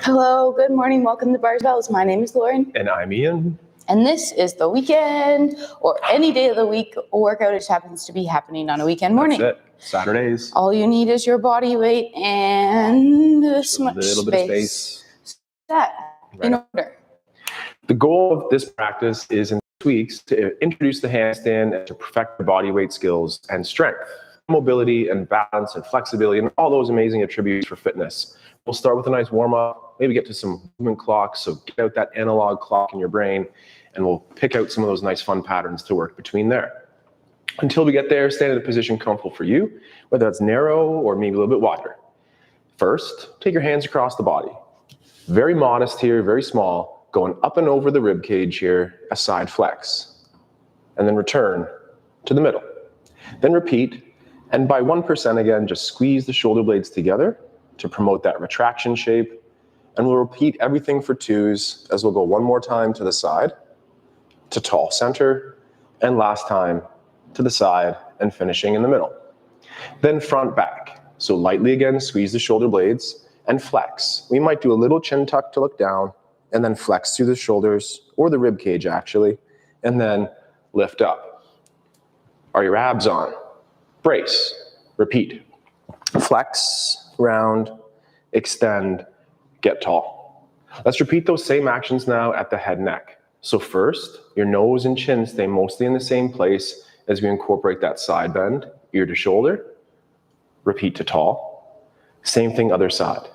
Hello, good morning. Welcome to Bars Bells. My name is Lauren. And I'm Ian. And this is the weekend, or any day of the week, a workout which happens to be happening on a weekend morning. That's it. Saturdays. All you need is your body weight and this much space. A little bit of space. That in order. The goal of this practice is in 6 weeks to introduce the handstand and to perfect the body weight skills and strength, mobility and balance and flexibility and all those amazing attributes for fitness. We'll start with a nice warm-up, maybe get to some movement clocks, so get out that analog clock in your brain, and we'll pick out some of those nice fun patterns to work between there. Until we get there, stand in a position comfortable for you, whether that's narrow or maybe a little bit wider. First, take your hands across the body. Very modest here, very small, going up and over the rib cage here, a side flex. And then return to the middle. Then repeat, and by 1% again, just squeeze the shoulder blades together to promote that retraction shape. And we'll repeat everything for 2s as we'll go one more time to the side, to tall center, and last time to the side and finishing in the middle. Then front back. So lightly again, squeeze the shoulder blades and flex. We might do a little chin tuck to look down and then flex through the shoulders or the rib cage actually, and then lift up. Are your abs on? Brace. Repeat. Flex, round, extend, get tall. Let's repeat those same actions now at the head neck. So first, your nose and chin stay mostly in the same place as we incorporate that side bend, ear to shoulder. Repeat to tall. Same thing other side.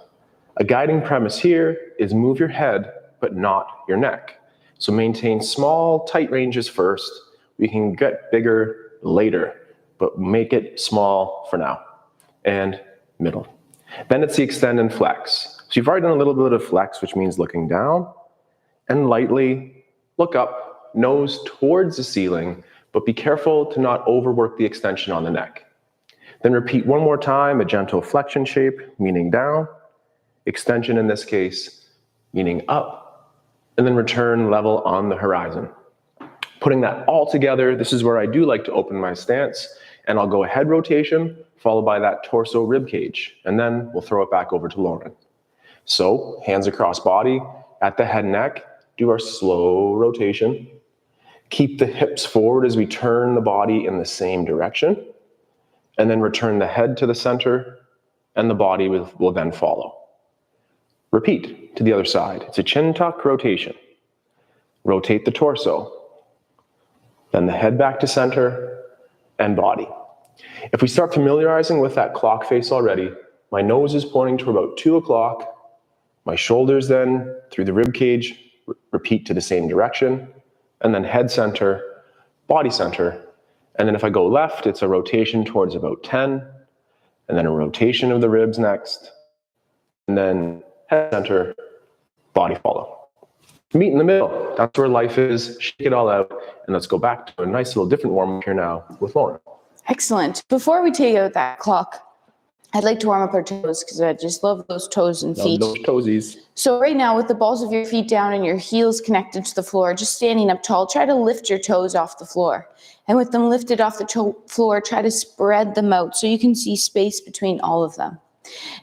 A guiding premise here is move your head, but not your neck. So maintain small, tight ranges first. We can get bigger later, but make it small for now. And middle. Then it's the extend and flex. So you've already done a little bit of flex, which means looking down, and lightly look up, nose towards the ceiling, but be careful to not overwork the extension on the neck. Then repeat one more time, a gentle flexion shape, meaning down, extension in this case, meaning up, and then return level on the horizon. Putting that all together, this is where I do like to open my stance, and I'll go a head rotation, followed by that torso rib cage, and then we'll throw it back over to Lauren. So, hands across body, at the head and neck, do our slow rotation. Keep the hips forward as we turn the body in the same direction, and then return the head to the center, and the body will then follow. Repeat to the other side. It's a chin tuck rotation. Rotate the torso, then the head back to center, and body. If we start familiarizing with that clock face already, my nose is pointing to about 2 o'clock, my shoulders then through the rib cage, repeat to the same direction, and then head center, body center, and then if I go left, it's a rotation towards about 10, and then a rotation of the ribs next, and then head center, body follow. Meet in the middle, that's where life is, shake it all out, and let's go back to a nice little different warm-up here now with Lauren. Excellent. Before we take out that clock, I'd like to warm up our toes because I just love those toes and feet. Love those toesies. So right now with the balls of your feet down and your heels connected to the floor, just standing up tall, try to lift your toes off the floor. And with them lifted off the floor, try to spread them out so you can see space between all of them.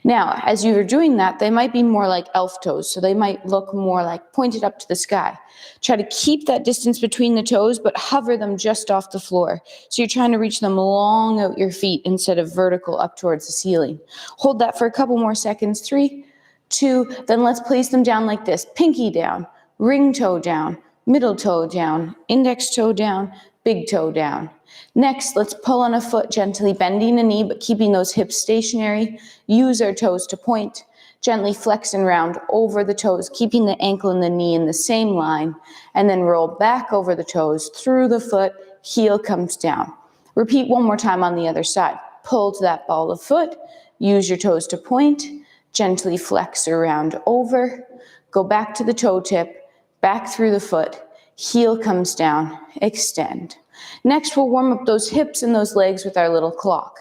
Now, as you're doing that, they might be more like elf toes, so they might look more like pointed up to the sky. Try to keep that distance between the toes, but hover them just off the floor. So you're trying to reach them long out your feet instead of vertical up towards the ceiling. Hold that for a couple more seconds. 3, 2, then let's place them down like this. Pinky down, ring toe down, middle toe down, index toe down, big toe down. Next, let's pull on a foot, gently bending a knee, but keeping those hips stationary. Use our toes to point. Gently flex and round over the toes, keeping the ankle and the knee in the same line. And then roll back over the toes, through the foot, heel comes down. Repeat one more time on the other side. Pull to that ball of foot. Use your toes to point. Gently flex around over. Go back to the toe tip, back through the foot. Heel comes down, extend. Next, we'll warm up those hips and those legs with our little clock.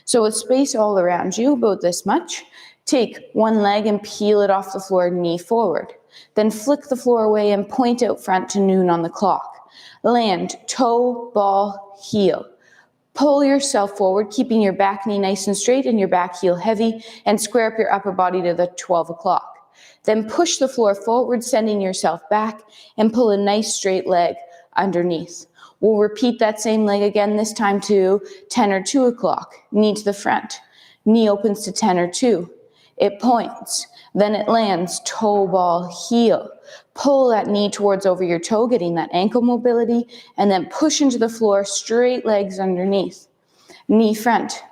So with space all around you, about this much, take one leg and peel it off the floor, knee forward. Then flick the floor away and point out front to noon on the clock. Land, toe, ball, heel. Pull yourself forward, keeping your back knee nice and straight and your back heel heavy, and square up your upper body to the 12 o'clock. Then push the floor forward, sending yourself back, and pull a nice straight leg underneath. We'll repeat that same leg again, this time to 10 or 2 o'clock. Knee to the front. Knee opens to 10 or 2. It points. Then it lands, toe ball, heel. Pull that knee towards over your toe, getting that ankle mobility, and then push into the floor, straight legs underneath. Knee front.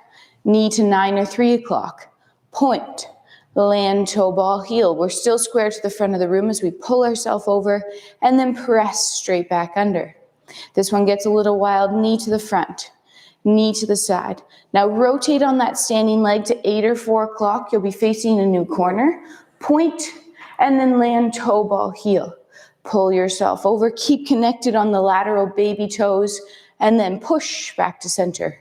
Knee to 9 or 3 o'clock. Point. Land, toe ball, heel. We're still square to the front of the room as we pull ourselves over and then press straight back under. This one gets a little wild. Knee to the front, knee to the side. Now rotate on that standing leg to 8 or 4 o'clock. You'll be facing a new corner. Point, and then land, toe ball, heel. Pull yourself over. Keep connected on the lateral baby toes, and then push back to center.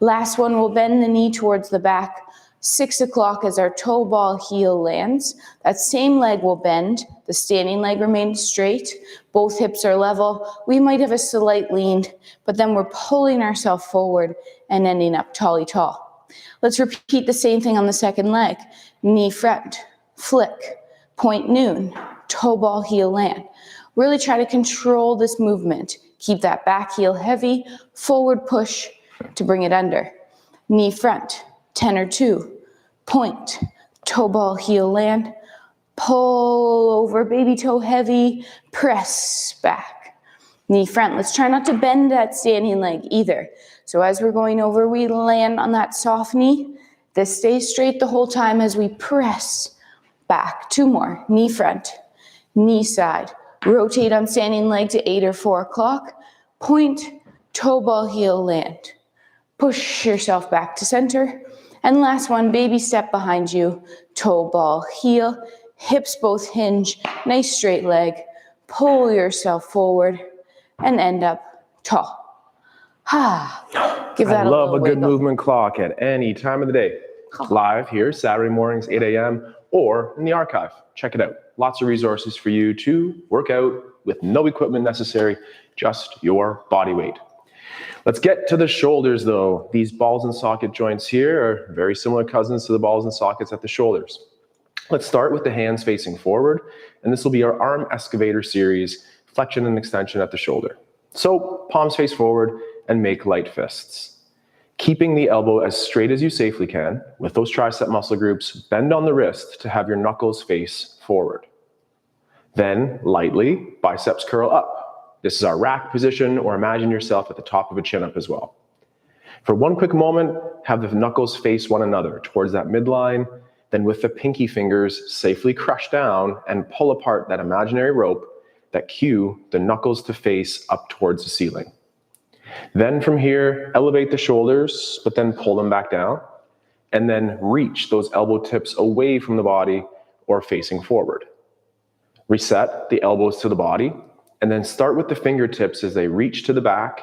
Last one, we'll bend the knee towards the back. 6 o'clock as our toe ball heel lands. That same leg will bend. The standing leg remains straight. Both hips are level. We might have a slight lean, but then we're pulling ourselves forward and ending up tally tall. Let's repeat the same thing on the second leg. Knee front, flick, point noon, toe ball heel land. Really try to control this movement. Keep that back heel heavy, forward push to bring it under. Knee front, 10 or 2, point, toe ball, heel land, pull over, baby toe heavy, press back. Knee front, let's try not to bend that standing leg either. So as we're going over, we land on that soft knee. This stays straight the whole time as we press back. 2 more, knee front, knee side. Rotate on standing leg to 8 or 4 o'clock, point, toe ball, heel land. Push yourself back to center. And last one, baby step behind you, toe ball, heel, hips both hinge, nice straight leg, pull yourself forward and end up tall. Give that I love a good wiggle. movement clock at any time of the day. Live here, Saturday mornings, 8 a.m. or in the archive. Check it out. Lots of resources for you to work out with no equipment necessary, just your body weight. Let's get to the shoulders though. These balls and socket joints here are very similar cousins to the balls and sockets at the shoulders. Let's start with the hands facing forward, and this will be our arm excavator series, flexion and extension at the shoulder. So palms face forward and make light fists. Keeping the elbow as straight as you safely can, with those tricep muscle groups, bend on the wrist to have your knuckles face forward. Then lightly, biceps curl up. This is our rack position, or imagine yourself at the top of a chin-up as well. For one quick moment, have the knuckles face one another towards that midline, then with the pinky fingers safely crush down and pull apart that imaginary rope that cue the knuckles to face up towards the ceiling. Then from here, elevate the shoulders, but then pull them back down, and then reach those elbow tips away from the body or facing forward. Reset the elbows to the body, and then start with the fingertips as they reach to the back.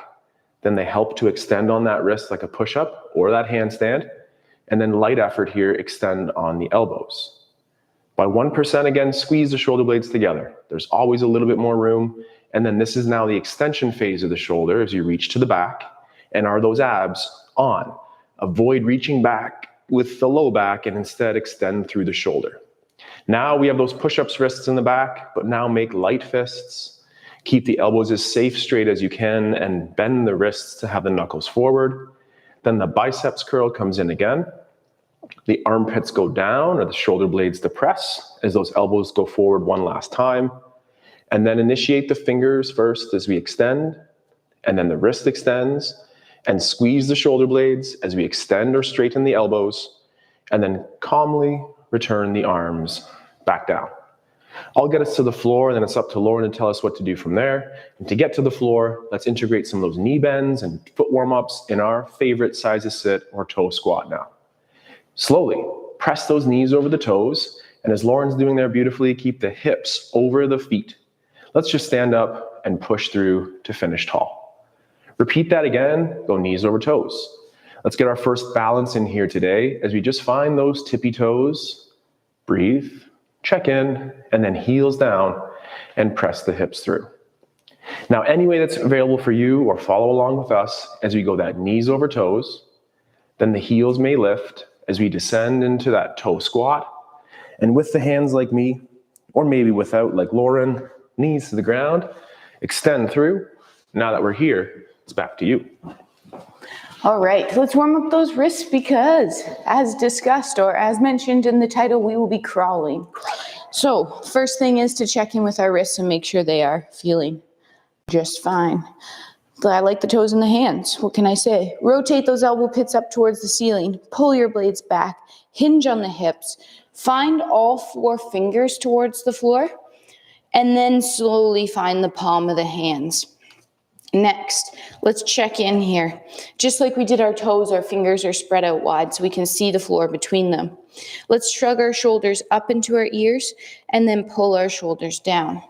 Then they help to extend on that wrist like a push-up or that handstand. And then light effort here, extend on the elbows. By 1% again, squeeze the shoulder blades together. There's always a little bit more room. And then this is now the extension phase of the shoulder as you reach to the back. And are those abs on? Avoid reaching back with the low back and instead extend through the shoulder. Now we have those push-ups wrists in the back, but now make light fists. Keep the elbows as safe straight as you can and bend the wrists to have the knuckles forward. Then the biceps curl comes in again. The armpits go down or the shoulder blades depress as those elbows go forward one last time. And then initiate the fingers first as we extend, and then the wrist extends, and squeeze the shoulder blades as we extend or straighten the elbows, and then calmly return the arms back down. I'll get us to the floor, and then it's up to Lauren to tell us what to do from there. And to get to the floor, let's integrate some of those knee bends and foot warm-ups in our favorite size of sit or toe squat now. Slowly, press those knees over the toes, and as Lauren's doing there beautifully, keep the hips over the feet. Let's just stand up and push through to finish tall. Repeat that again, go knees over toes. Let's get our first balance in here today as we just find those tippy toes, breathe, check in, and then heels down and press the hips through. Now, any way that's available for you or follow along with us as we go that knees over toes, then the heels may lift as we descend into that toe squat, And with the hands like me, or maybe without like Lauren, knees to the ground, extend through. Now that we're here, it's back to you. All right, let's warm up those wrists because, as discussed or as mentioned in the title, we will be crawling. So, first thing is to check in with our wrists and make sure they are feeling just fine. I like the toes and the hands. What can I say? Rotate those elbow pits up towards the ceiling. Pull your blades back. Hinge on the hips. Find all 4 fingers towards the floor. And then slowly find the palm of the hands. Next, let's check in here. Just like we did our toes, our fingers are spread out wide so we can see the floor between them. Let's shrug our shoulders up into our ears and then pull our shoulders down.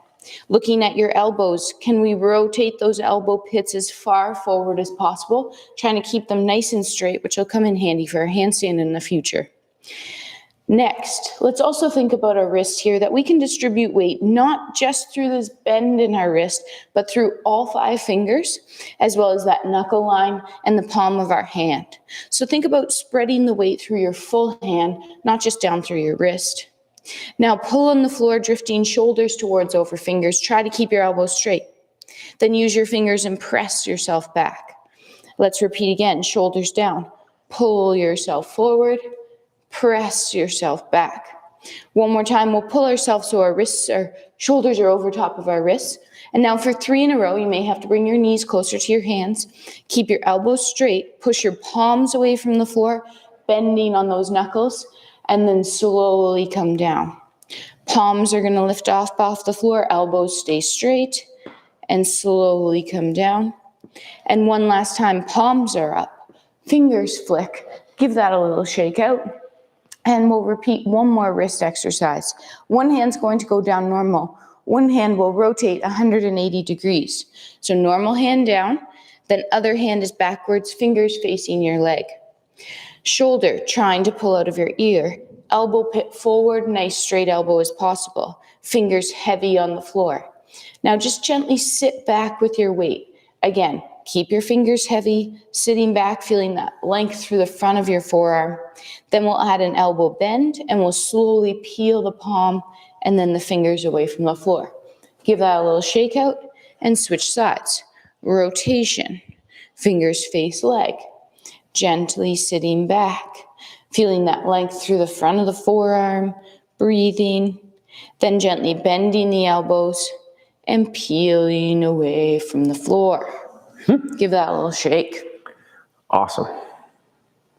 Looking at your elbows, can we rotate those elbow pits as far forward as possible, trying to keep them nice and straight, which will come in handy for a handstand in the future. Next, let's also think about our wrist here, that we can distribute weight not just through this bend in our wrist, but through all 5 fingers, as well as that knuckle line and the palm of our hand. So think about spreading the weight through your full hand, not just down through your wrist. Now pull on the floor, drifting shoulders towards over fingers. Try to keep your elbows straight. Then use your fingers and press yourself back. Let's repeat again, shoulders down. Pull yourself forward. Press yourself back. One more time, we'll pull ourselves so our shoulders are over top of our wrists. And now for 3 in a row, you may have to bring your knees closer to your hands. Keep your elbows straight. Push your palms away from the floor, bending on those knuckles, and then slowly come down. Palms are going to lift off the floor. Elbows stay straight and slowly come down. And one last time, palms are up. Fingers flick. Give that a little shake out. And we'll repeat one more wrist exercise. One hand's going to go down normal. One hand will rotate 180 degrees. So normal hand down, then other hand is backwards, fingers facing your leg. Shoulder trying to pull out of your ear. Elbow pit forward, nice straight elbow as possible. Fingers heavy on the floor. Now just gently sit back with your weight. Again, keep your fingers heavy, sitting back, feeling that length through the front of your forearm. Then we'll add an elbow bend and we'll slowly peel the palm and then the fingers away from the floor. Give that a little shake out and switch sides. Rotation, fingers face leg. Gently sitting back, feeling that length through the front of the forearm, breathing, then gently bending the elbows and peeling away from the floor. Give that a little shake. Awesome.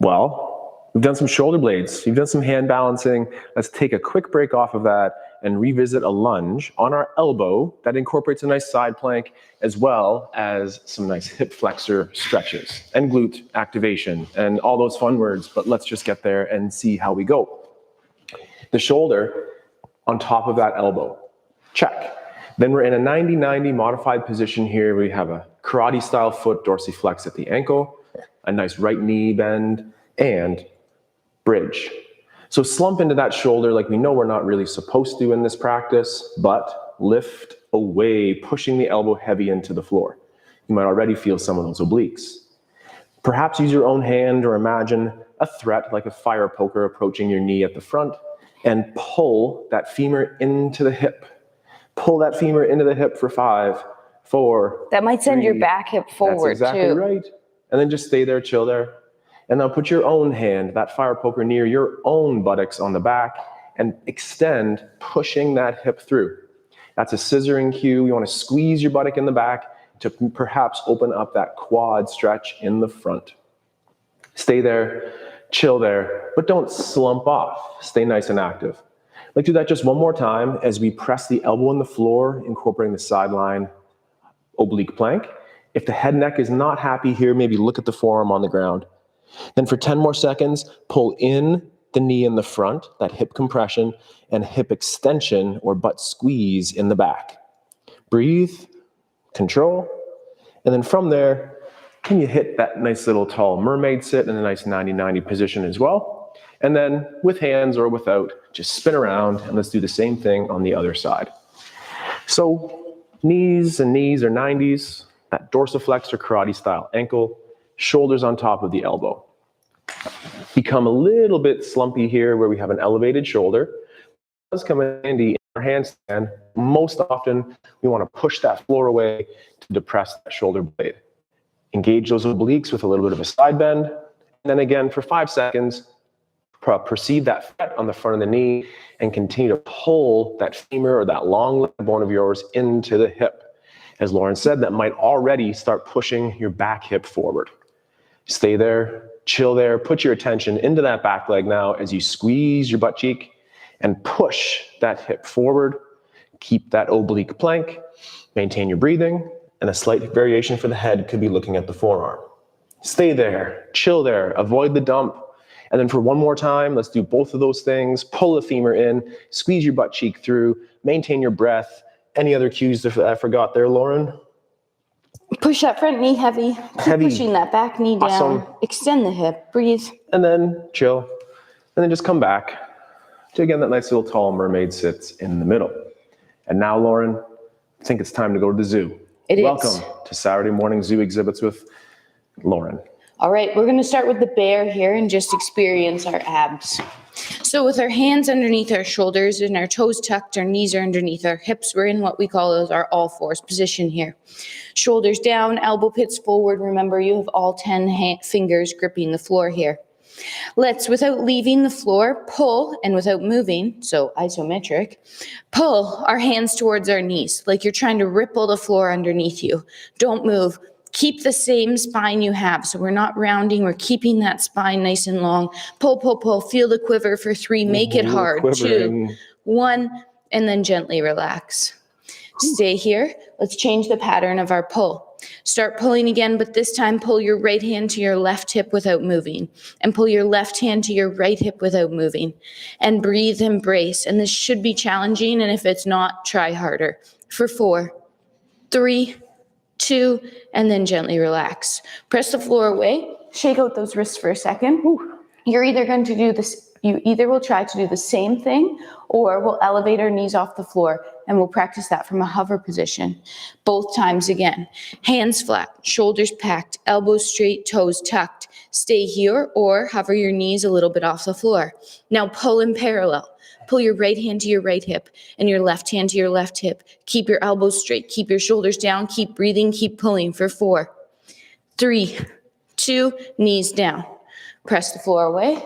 Well, we've done some shoulder blades. You've done some hand balancing. Let's take a quick break off of that and revisit a lunge on our elbow that incorporates a nice side plank, as well as some nice hip flexor stretches and glute activation and all those fun words. But let's just get there and see how we go. The shoulder on top of that elbow. Check. Then we're in a 90-90 modified position here. We have a karate style foot dorsiflex at the ankle, a nice right knee bend, and bridge. So slump into that shoulder like we know we're not really supposed to in this practice, but lift away, pushing the elbow heavy into the floor. You might already feel some of those obliques. Perhaps use your own hand or imagine a threat like a fire poker approaching your knee at the front and pull that femur into the hip. Pull that femur into the hip for 5, 4. That might send 3. your back hip forward That's exactly too. Right. And then just stay there, chill there. And now put your own hand, that fire poker, near your own buttocks on the back and extend, pushing that hip through. That's a scissoring cue. You want to squeeze your buttock in the back to perhaps open up that quad stretch in the front. Stay there, chill there, but don't slump off. Stay nice and active. Let's do that just one more time as we press the elbow on the floor, incorporating the sideline oblique plank. If the head neck is not happy here, maybe look at the forearm on the ground. Then for 10 more seconds, pull in the knee in the front, that hip compression, and hip extension or butt squeeze in the back. Breathe, control, and then from there, can you hit that nice little tall mermaid sit in a nice 90-90 position as well? And then with hands or without, just spin around and let's do the same thing on the other side. So knees and knees or 90s, that dorsiflex or karate style ankle, shoulders on top of the elbow. Become a little bit slumpy here where we have an elevated shoulder. does come in handy in our handstand. Most often, we want to push that floor away to depress that shoulder blade. Engage those obliques with a little bit of a side bend. And then again, for 5 seconds, perceive that fret on the front of the knee and continue to pull that femur or that long leg bone of yours into the hip. As Lauren said, that might already start pushing your back hip forward. Stay there, chill there, put your attention into that back leg now as you squeeze your butt cheek and push that hip forward. Keep that oblique plank, maintain your breathing, and a slight variation for the head could be looking at the forearm. Stay there, chill there, avoid the dump. And then for one more time, let's do both of those things. Pull the femur in, squeeze your butt cheek through, maintain your breath. Any other cues that I forgot there, Lauren? Push that front knee heavy. Keep pushing that back knee down. Awesome. Extend the hip. Breathe. And then chill. And then just come back to, again, that nice little tall mermaid sits in the middle. And now, Lauren, I think it's time to go to the zoo. Welcome to Saturday Morning Zoo Exhibits with Lauren. All right, we're going to start with the bear here and just experience our abs. So with our hands underneath our shoulders and our toes tucked, our knees are underneath our hips, we're in what we call our all fours position here. Shoulders down, elbow pits forward. Remember, you have all 10 fingers gripping the floor here. Let's, without leaving the floor, pull, and without moving, so isometric, pull our hands towards our knees, like you're trying to ripple the floor underneath you. Don't move. Keep the same spine you have. So we're not rounding, we're keeping that spine nice and long. Pull, pull, pull. Feel the quiver for 3. Make it hard. Quivering. 2, 1, and then gently relax. Stay here. Let's change the pattern of our pull. Start pulling again, but this time pull your right hand to your left hip without moving. And pull your left hand to your right hip without moving. And breathe and brace. And this should be challenging, and if it's not, try harder. For 4, 3, 2, and then gently relax. Press the floor away. Shake out those wrists for a second. You're either going to do this, you either will try to do the same thing, or we'll elevate our knees off the floor, and we'll practice that from a hover position. Both times again. Hands flat, shoulders packed, elbows straight, toes tucked. Stay here, or hover your knees a little bit off the floor. Now pull in parallel. Pull your right hand to your right hip and your left hand to your left hip. Keep your elbows straight. Keep your shoulders down. Keep breathing. Keep pulling for 4, 3, 2, knees down. Press the floor away.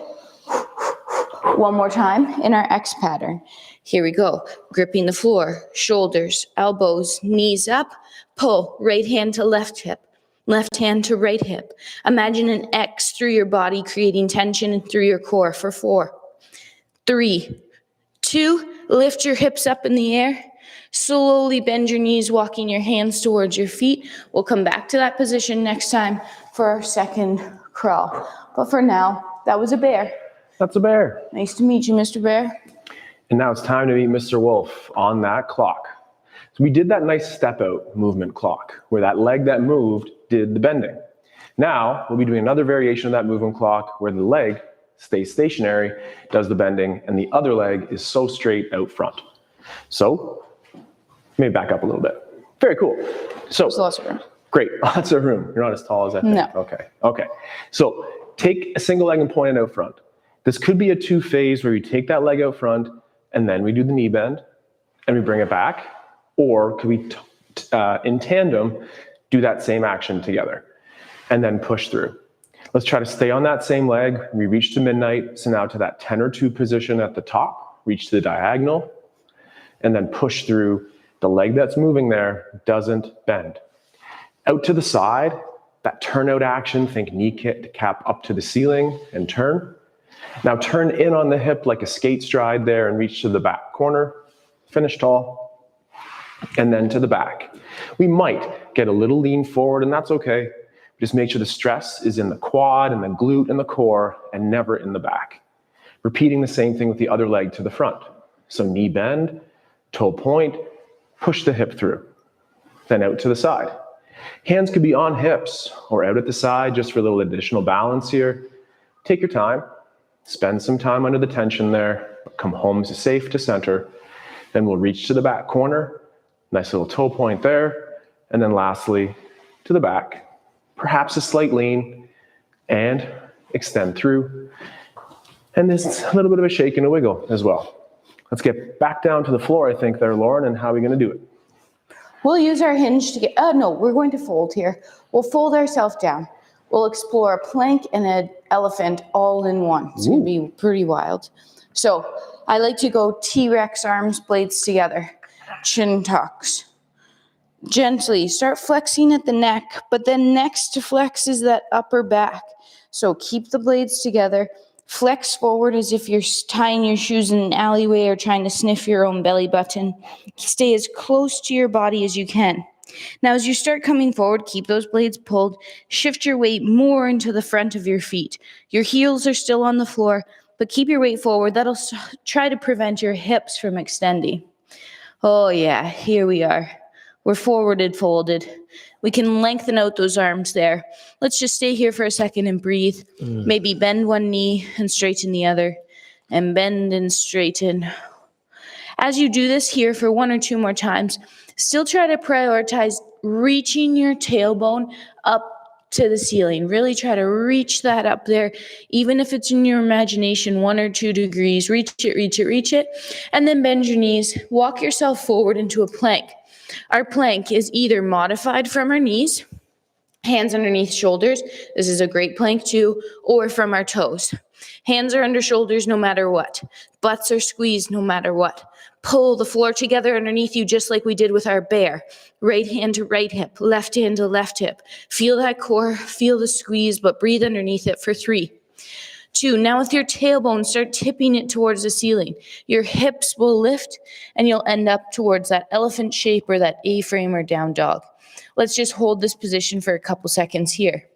One more time in our X pattern. Here we go. Gripping the floor, shoulders, elbows, knees up. Pull, right hand to left hip. Left hand to right hip. Imagine an X through your body, creating tension through your core for 4, 3, 2, lift your hips up in the air. Slowly bend your knees, walking your hands towards your feet. We'll come back to that position next time for our second crawl. But for now, that was a bear. That's a bear. Nice to meet you, Mr. Bear. And now it's time to meet Mr. Wolf on that clock. So we did that nice step out movement clock, where that leg that moved did the bending. Now we'll be doing another variation of that movement clock, where the leg stays stationary, does the bending, and the other leg is so straight out front. So, let me back up a little bit. Very cool. So, There's lots of room. Great, lots of room. You're not as tall as I think. No. Okay. So, take a single leg and point it out front. This could be a 2-phase where you take that leg out front, and then we do the knee bend, and we bring it back. Or could we, in tandem, do that same action together, and then push through. Let's try to stay on that same leg. We reach to midnight. So now to that 10 or 2 position at the top, reach to the diagonal, and then push through. The leg that's moving there doesn't bend. Out to the side, that turnout action, think knee cap up to the ceiling and turn. Now turn in on the hip like a skate stride there and reach to the back corner. Finish tall. And then to the back. We might get a little lean forward, and that's okay. Just make sure the stress is in the quad and the glute and the core and never in the back. Repeating the same thing with the other leg to the front. So knee bend, toe point, push the hip through. Then out to the side. Hands could be on hips or out at the side just for a little additional balance here. Take your time. Spend some time under the tension there. Come home safe to center. Then we'll reach to the back corner. Nice little toe point there. And then lastly, to the back. Perhaps a slight lean, and extend through. And this is a little bit of a shake and a wiggle as well. Let's get back down to the floor, I think, there, Lauren, and how are we going to do it? We'll use our hinge to get, no, we're going to fold here. We'll fold ourselves down. We'll explore a plank and an elephant all in one. It's going to be pretty wild. So I like to go T-Rex arms, blades together, chin tucks. Gently start flexing at the neck, but then next to flex is that upper back. So keep the blades together. Flex forward as if you're tying your shoes in an alleyway or trying to sniff your own belly button. Stay as close to your body as you can. Now, as you start coming forward, keep those blades pulled. Shift your weight more into the front of your feet. Your heels are still on the floor, but keep your weight forward. That'll try to prevent your hips from extending. Oh yeah, here we are. We're forwarded folded. We can lengthen out those arms there. Let's just stay here for a second and breathe. Maybe bend one knee and straighten the other, and bend and straighten. As you do this here for 1 or 2 more times, still try to prioritize reaching your tailbone up to the ceiling. Really try to reach that up there, even if it's in your imagination 1 or 2 degrees. Reach it, reach it, reach it. And then bend your knees. Walk yourself forward into a plank. Our plank is either modified from our knees, hands underneath shoulders. This is a great plank too, or from our toes. Hands are under shoulders no matter what. Butts are squeezed no matter what. Pull the floor together underneath you just like we did with our bear. Right hand to right hip, left hand to left hip. Feel that core, feel the squeeze, but breathe underneath it for 3. 2, now with your tailbone, start tipping it towards the ceiling. Your hips will lift and you'll end up towards that elephant shape or that A-frame or down dog. Let's just hold this position for a couple seconds here.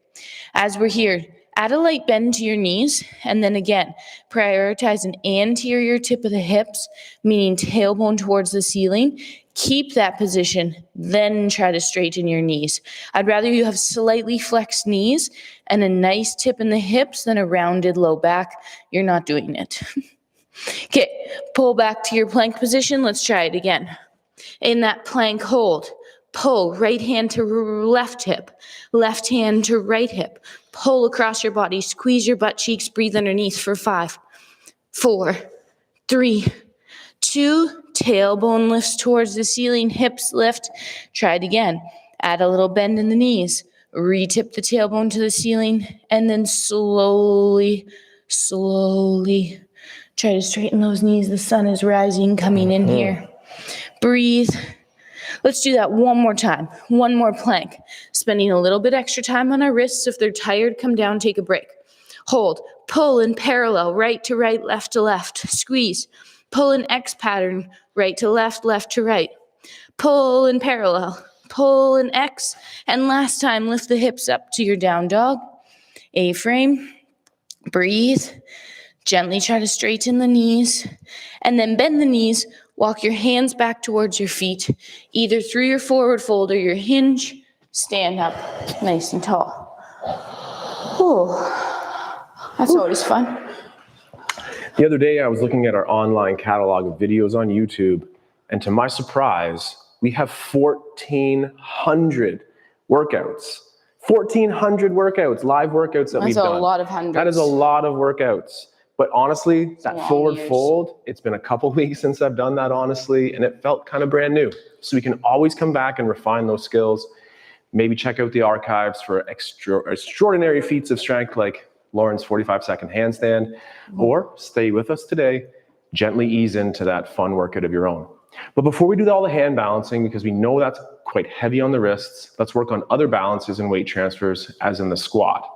As we're here, add a light bend to your knees, and then again, prioritize an anterior tip of the hips, meaning tailbone towards the ceiling. Keep that position, then try to straighten your knees. I'd rather you have slightly flexed knees and a nice tip in the hips than a rounded low back. You're not doing it. Okay, pull back to your plank position. Let's try it again. In that plank hold, pull right hand to left hip, left hand to right hip. Pull across your body, squeeze your butt cheeks, breathe underneath for 5, 4, 3, 2, tailbone lifts towards the ceiling, hips lift. Try it again. Add a little bend in the knees. Retip the tailbone to the ceiling, and then slowly try to straighten those knees. The sun is rising, coming in here. Breathe. Let's do that one more time. One more plank. Spending a little bit extra time on our wrists. If they're tired, come down, take a break. Hold. Pull in parallel, right to right, left to left. Squeeze. Pull in X pattern, right to left, left to right. Pull in parallel. Pull in X. And last time, lift the hips up to your down dog. A-frame. Breathe. Gently try to straighten the knees. And then bend the knees. Walk your hands back towards your feet, either through your forward fold or your hinge. Stand up nice and tall. Ooh, that's always fun. The other day, I was looking at our online catalog of videos on YouTube, and to my surprise, we have 1,400 workouts. 1,400 workouts, live workouts that we've done. That's a lot of hundreds. That is a lot of workouts. But honestly, that forward fold, it's been a couple weeks since I've done that, honestly, and it felt kind of brand new. So we can always come back and refine those skills. Maybe check out the archives for extraordinary feats of strength like Lauren's 45-second handstand, or stay with us today, gently ease into that fun workout of your own. But before we do all the hand balancing, because we know that's quite heavy on the wrists, let's work on other balances and weight transfers, as in the squat.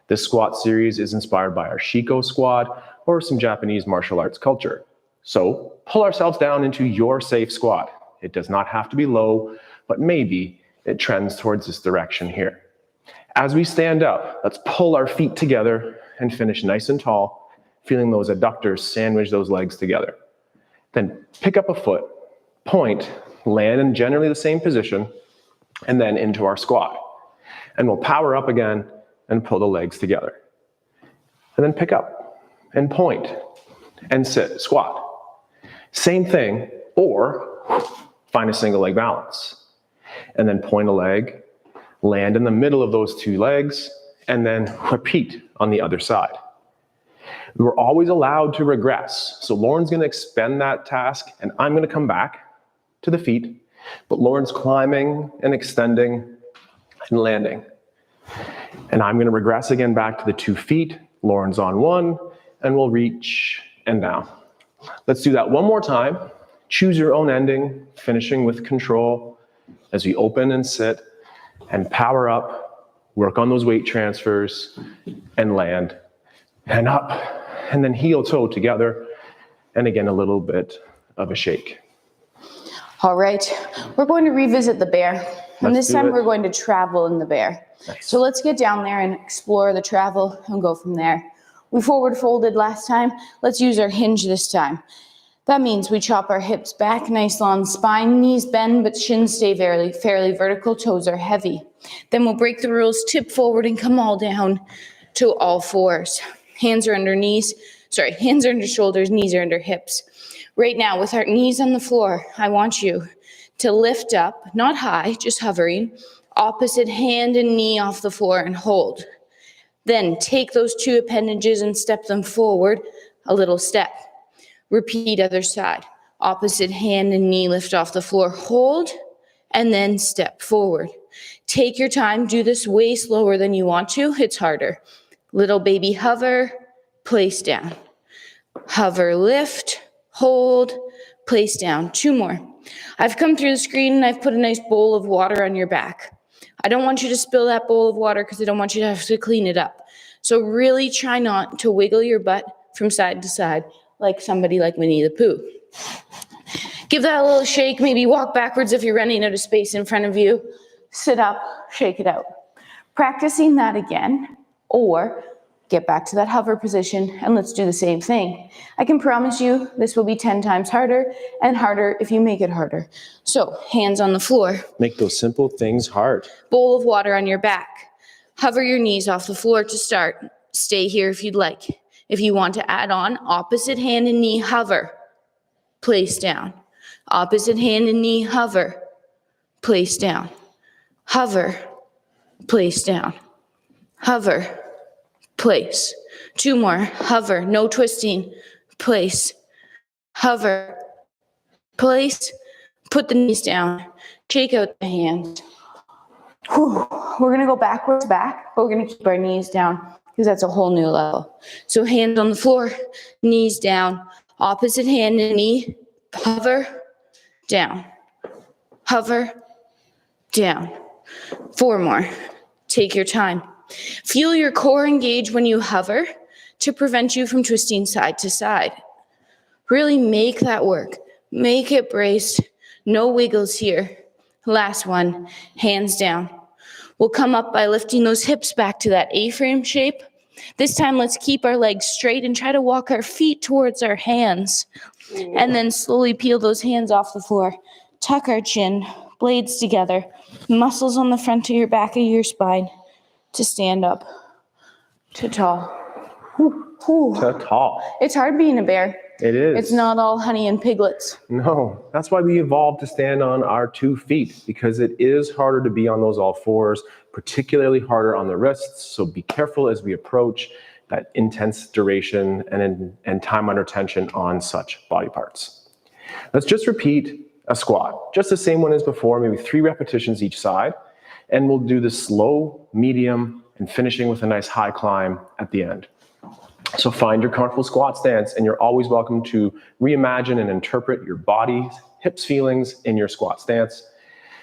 This squat series is inspired by our Shiko squat or some Japanese martial arts culture. So pull ourselves down into your safe squat. It does not have to be low, but maybe it trends towards this direction here. As we stand up, let's pull our feet together and finish nice and tall, feeling those adductors sandwich those legs together. Then pick up a foot, point, land in generally the same position, and then into our squat. And we'll power up again and pull the legs together. And then pick up and point and sit, squat. Same thing, or find a single leg balance. And then point a leg, land in the middle of those 2 legs, and then repeat on the other side. We're always allowed to regress. So Lauren's going to expend that task, and I'm going to come back to the feet. But Lauren's climbing and extending and landing. And I'm going to regress again back to the 2 feet. Lauren's on 1, and we'll reach and down. Let's do that one more time. Choose your own ending, finishing with control as we open and sit and power up, work on those weight transfers, and land. And up, and then heel toe together. And again, a little bit of a shake. All right, we're going to revisit the bear. And this time we're going to travel in the bear. Nice. So let's get down there and explore the travel and go from there. We forward folded last time. Let's use our hinge this time. That means we chop our hips back, nice long spine, knees bend, but shins stay fairly vertical, toes are heavy. Then we'll break the rules, tip forward and come all down to all fours. Hands are under shoulders, knees are under hips. Right now, with our knees on the floor, I want you to lift up, not high, just hovering, opposite hand and knee off the floor and hold. Then take those 2 appendages and step them forward, a little step. Repeat other side. Opposite hand and knee lift off the floor, hold, and then step forward. Take your time, do this way slower than you want to, it's harder. Little baby hover, place down. Hover, lift, hold, place down. 2 more. I've come through the screen and I've put a nice bowl of water on your back. I don't want you to spill that bowl of water because I don't want you to have to clean it up. So really try not to wiggle your butt from side to side like somebody like Winnie the Pooh. Give that a little shake, maybe walk backwards if you're running out of space in front of you. Sit up, shake it out. Practicing that again, or get back to that hover position and let's do the same thing. I can promise you this will be 10 times harder and harder if you make it harder. So hands on the floor. Make those simple things hard. Bowl of water on your back. Hover your knees off the floor to start. Stay here if you'd like. If you want to add on, opposite hand and knee, hover. Place down. Opposite hand and knee, hover. Place down. Hover. Place down. Hover. Place. 2 more. Hover. No twisting. Place. Hover. Place. Put the knees down. Shake out the hands. Whew. We're going to go backwards back, but we're going to keep our knees down because that's a whole new level. So hands on the floor, knees down. Opposite hand and knee. Hover. Down. Hover. Down. 4 more. Take your time. Feel your core engage when you hover to prevent you from twisting side to side. Really make that work. Make it braced. No wiggles here. Last one, hands down. We'll come up by lifting those hips back to that A-frame shape. This time, let's keep our legs straight and try to walk our feet towards our hands. And then slowly peel those hands off the floor. Tuck our chin, blades together, muscles on the front of your back of your spine to stand up to tall. To tall. It's hard being a bear. It is. It's not all honey and piglets. No, that's why we evolved to stand on our 2 feet, because it is harder to be on those all fours, particularly harder on the wrists. So be careful as we approach that intense duration and time under tension on such body parts. Let's just repeat a squat, just the same one as before, maybe 3 repetitions each side. And we'll do the slow, medium, and finishing with a nice high climb at the end. So find your comfortable squat stance, and you're always welcome to reimagine and interpret your body, hips, feelings in your squat stance.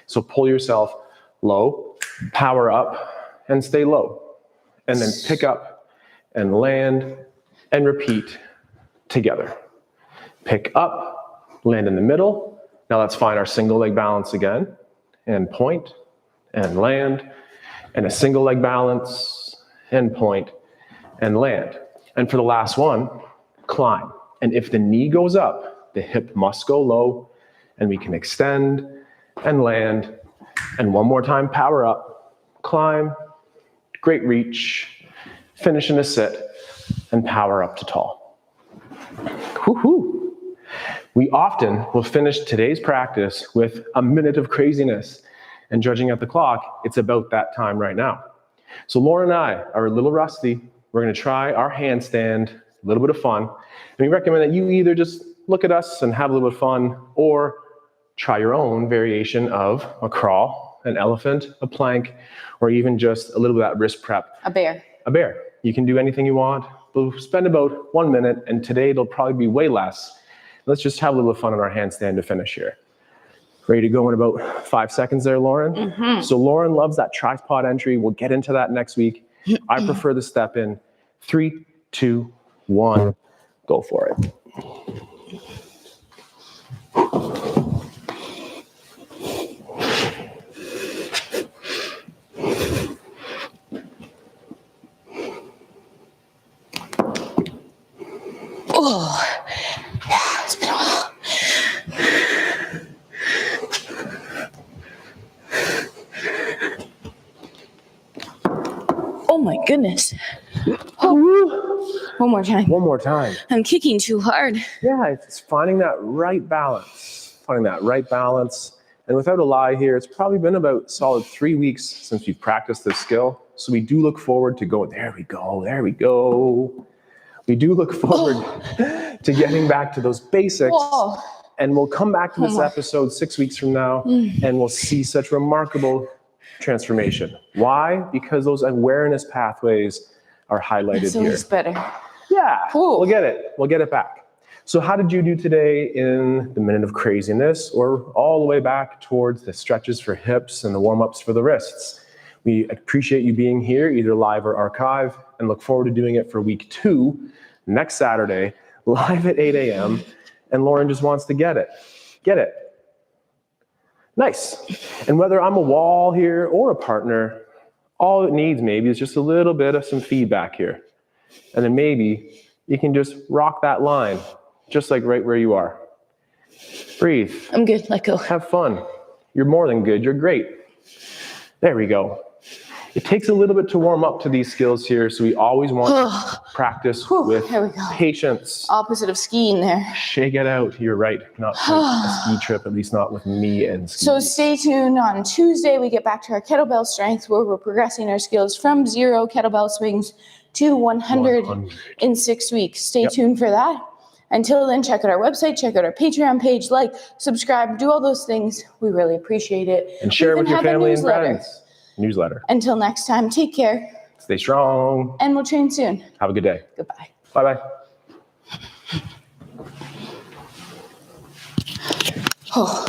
So pull yourself low, power up, and stay low. And then pick up and land and repeat together. Pick up, land in the middle. Now let's find our single leg balance again, and point and land, and a single leg balance, and point and land. And for the last one, climb. And if the knee goes up, the hip must go low, and we can extend and land. And one more time, power up, climb, great reach, finish in a sit, and power up to tall. Woohoo! We often will finish today's practice with a minute of craziness. And judging at the clock, it's about that time right now. So Lauren and I are a little rusty. We're going to try our handstand a little bit of fun. And we recommend that you either just look at us and have a little bit of fun, or try your own variation of a crawl, an elephant, a plank, or even just a little bit of that wrist prep. A bear. A bear. You can do anything you want. We'll spend about 1 minute, and today it'll probably be way less. Let's just have a little fun on our handstand to finish here. Ready to go in about 5 seconds there, Lauren? Mm-hmm. So Lauren loves that tripod entry. We'll get into that next week. I prefer the step in. 3, 2, 1, go for it. Oh, yeah, it's been a while. Oh my goodness. Oh. One more time. One more time. I'm kicking too hard. Yeah, it's finding that right balance. Finding that right balance. And without a lie here, it's probably been about a solid 3 weeks since we've practiced this skill. So we do look forward to going, there we go, there we go. We do look forward to getting back to those basics. Whoa. And we'll come back to this episode 6 weeks from now, and we'll see such remarkable transformation. Why? Because those awareness pathways are highlighted here. It's better. Yeah, Cool. we'll get it. We'll get it back. So how did you do today in the minute of craziness, or all the way back towards the stretches for hips and the warm-ups for the wrists? We appreciate you being here, either live or archive, and look forward to doing it for week 2 next Saturday, live at 8 a.m. And Lauren just wants to get it. Get it. Nice. And whether I'm a wall here or a partner, all it needs maybe is just a little bit of some feedback here. And then maybe you can just rock that line, just like right where you are. Breathe. I'm good. Let go. Have fun. You're more than good. You're great. There we go. It takes a little bit to warm up to these skills here, so we always want to practice with patience. Opposite of skiing there. Shake it out. You're right. Not a ski trip, at least not with me and ski. So stay tuned. On Tuesday, we get back to our kettlebell strength, where we're progressing our skills from 0 kettlebell swings to 100 in 6 weeks. Stay tuned for that. Until then, check out our website, check out our Patreon page, like, subscribe, do all those things. We really appreciate it. And share it with your family and friends. Newsletter. Until next time, take care. Stay strong. And we'll train soon. Have a good day. Goodbye. Bye-bye. Oh.